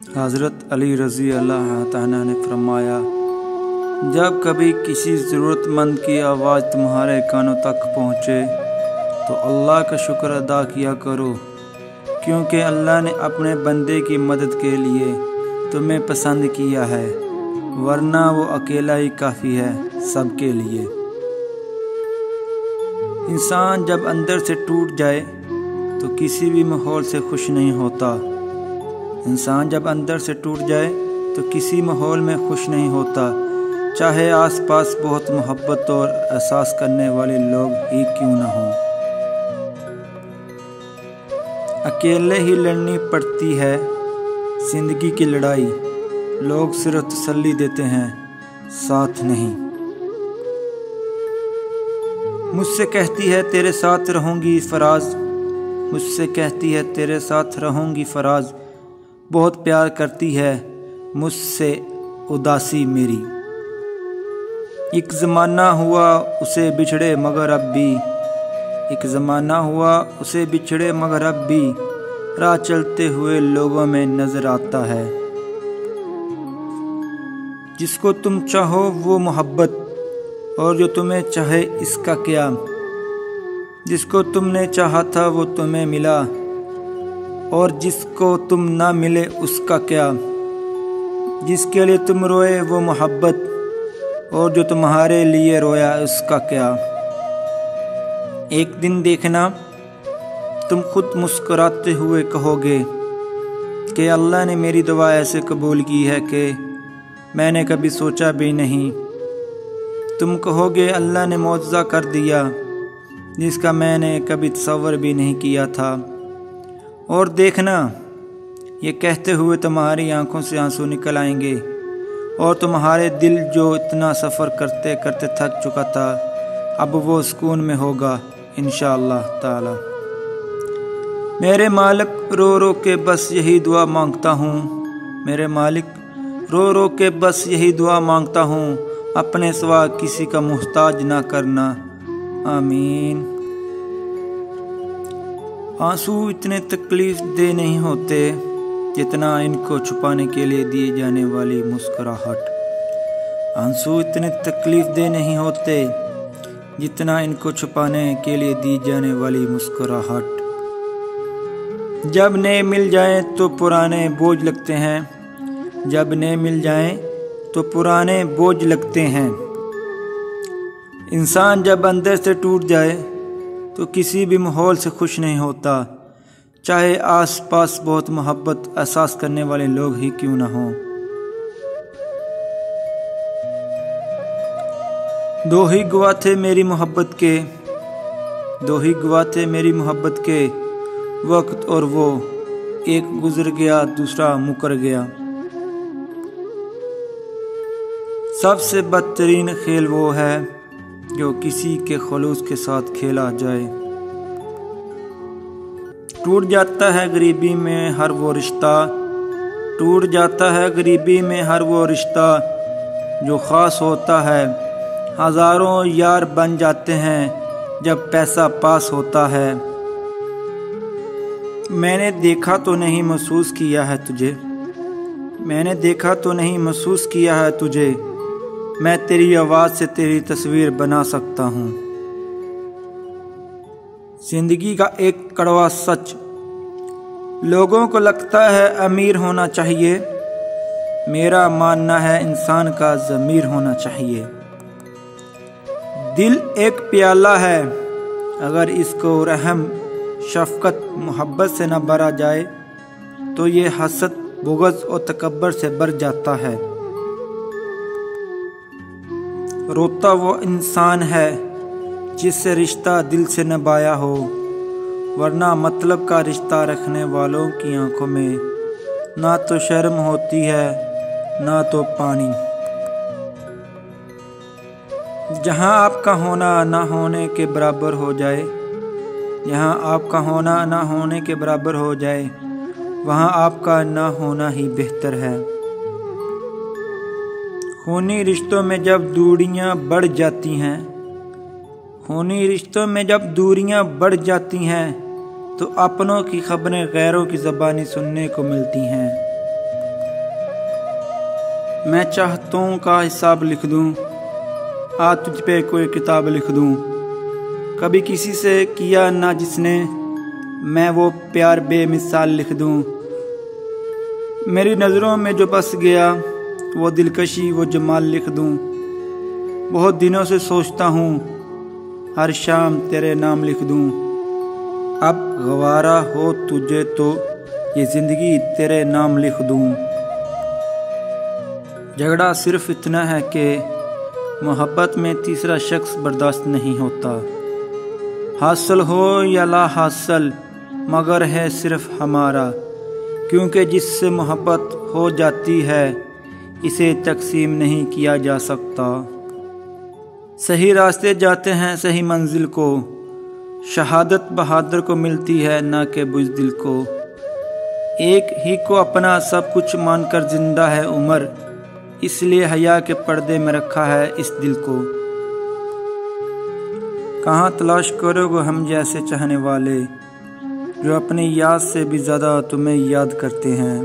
حضرت علی رضی اللہ تعالیٰ نے فرمایا، جب کبھی کسی ضرورت مند کی آواز تمہارے کانوں تک پہنچے تو اللہ کا شکر ادا کیا کرو، کیونکہ اللہ نے اپنے بندے کی مدد کے لیے تمہیں پسند کیا ہے، ورنہ وہ اکیلا ہی کافی ہے سب کے لیے۔ انسان جب اندر سے ٹوٹ جائے تو کسی بھی ماحول سے خوش نہیں ہوتا۔ انسان جب اندر سے ٹوٹ جائے تو کسی ماحول میں خوش نہیں ہوتا، چاہے آس پاس بہت محبت اور احساس کرنے والے لوگ ہی کیوں نہ ہوں۔ اکیلے ہی لڑنی پڑتی ہے زندگی کی لڑائی، لوگ صرف تسلی دیتے ہیں، ساتھ نہیں۔ مجھ سے کہتی ہے تیرے ساتھ رہوں گی فراز، مجھ سے کہتی ہے تیرے ساتھ رہوں گی فراز، بہت پیار کرتی ہے مجھ سے اداسی میری۔ ایک زمانہ ہوا اسے بچھڑے مگر اب بھی، ایک زمانہ ہوا اسے بچھڑے مگر اب بھی راہ چلتے ہوئے لوگوں میں نظر آتا ہے۔ جس کو تم چاہو وہ محبت، اور جو تمہیں چاہے اس کا کیا، جس کو تم نے چاہا تھا وہ تمہیں ملا، اور جس کو تم نہ ملے اس کا کیا، جس کے لیے تم روئے وہ محبت، اور جو تمہارے لیے رویا اس کا کیا۔ ایک دن دیکھنا تم خود مسکراتے ہوئے کہو گے کہ اللہ نے میری دعا ایسے قبول کی ہے کہ میں نے کبھی سوچا بھی نہیں۔ تم کہو گے اللہ نے معجزہ کر دیا جس کا میں نے کبھی تصور بھی نہیں کیا تھا، اور دیکھنا یہ کہتے ہوئے تمہاری آنکھوں سے آنسو نکل آئیں گے، اور تمہارے دل جو اتنا سفر کرتے کرتے تھک چکا تھا اب وہ سکون میں ہوگا انشاءاللہ تعالی۔ میرے مالک رو رو کے بس یہی دعا مانگتا ہوں، میرے مالک رو رو کے بس یہی دعا مانگتا ہوں، اپنے سوا کسی کا محتاج نہ کرنا، آمین۔ آنسو اتنے تکلیف دہ نہیں ہوتے جتنا ان کو چھپانے کے لیے دی جانے والی مسکراہٹ۔ آنسو اتنے تکلیف دہ نہیں ہوتے جتنا ان کو چھپانے کے لیے دی جانے والی مسکراہٹ۔ جب نئے مل جائیں تو پرانے بوجھ لگتے ہیں، جب نئے مل جائیں تو پرانے بوجھ لگتے ہیں۔ انسان جب اندر سے ٹوٹ جائے تو کسی بھی ماحول سے خوش نہیں ہوتا، چاہے آس پاس بہت محبت احساس کرنے والے لوگ ہی کیوں نہ ہوں۔ دو ہی گواہ تھے میری محبت کے، دو ہی گواہ تھے میری محبت کے، وقت اور وہ، ایک گزر گیا دوسرا مکر گیا۔ سب سے بدترین کھیل وہ ہے جو کسی کے خلوص کے ساتھ کھیلا جائے۔ ٹوٹ جاتا ہے غریبی میں ہر وہ رشتہ، ٹوٹ جاتا ہے غریبی میں ہر وہ رشتہ جو خاص ہوتا ہے، ہزاروں یار بن جاتے ہیں جب پیسہ پاس ہوتا ہے۔ میں نے دیکھا تو نہیں محسوس کیا ہے تجھے، میں نے دیکھا تو نہیں محسوس کیا ہے تجھے، میں تیری آواز سے تیری تصویر بنا سکتا ہوں۔ زندگی کا ایک کڑوا سچ، لوگوں کو لگتا ہے امیر ہونا چاہیے، میرا ماننا ہے انسان کا ضمیر ہونا چاہیے۔ دل ایک پیالہ ہے، اگر اس کو رحم شفقت محبت سے نہ بھرا جائے تو یہ حسد بغض اور تکبر سے بھر جاتا ہے۔ روتا وہ انسان ہے جس سے رشتہ دل سے نبھایا ہو، ورنہ مطلب کا رشتہ رکھنے والوں کی آنکھوں میں نہ تو شرم ہوتی ہے نہ تو پانی۔ جہاں آپ کا ہونا نہ ہونے کے برابر ہو جائے، جہاں آپ کا ہونا نہ ہونے کے برابر ہو جائے، وہاں آپ کا نہ ہونا ہی بہتر ہے۔ خونی رشتوں میں جب دوریاں بڑھ جاتی ہیں، خونی رشتوں میں جب دوریاں بڑھ جاتی ہیں تو اپنوں کی خبریں غیروں کی زبانی سننے کو ملتی ہیں۔ میں چاہتوں کا حساب لکھ دوں، آج تجھ پہ کوئی کتاب لکھ دوں۔ کبھی کسی سے کیا نہ جس نے، میں وہ پیار بے مثال لکھ دوں۔ میری نظروں میں جو بس گیا، وہ دلکشی وہ جمال لکھ دوں۔ بہت دنوں سے سوچتا ہوں، ہر شام تیرے نام لکھ دوں۔ اب گوارا ہو تجھے تو یہ زندگی تیرے نام لکھ دوں۔ جھگڑا صرف اتنا ہے کہ محبت میں تیسرا شخص برداشت نہیں ہوتا۔ حاصل ہو یا لا حاصل مگر ہے صرف ہمارا، کیونکہ جس سے محبت ہو جاتی ہے اسے تقسیم نہیں کیا جا سکتا۔ صحیح راستے جاتے ہیں صحیح منزل کو، شہادت بہادر کو ملتی ہے نہ کہ بزدل کو۔ ایک ہی کو اپنا سب کچھ مان کر زندہ ہے عمر، اس لیے حیا کے پردے میں رکھا ہے اس دل کو۔ کہاں تلاش کرو گے ہم جیسے چاہنے والے، جو اپنی یاد سے بھی زیادہ تمہیں یاد کرتے ہیں۔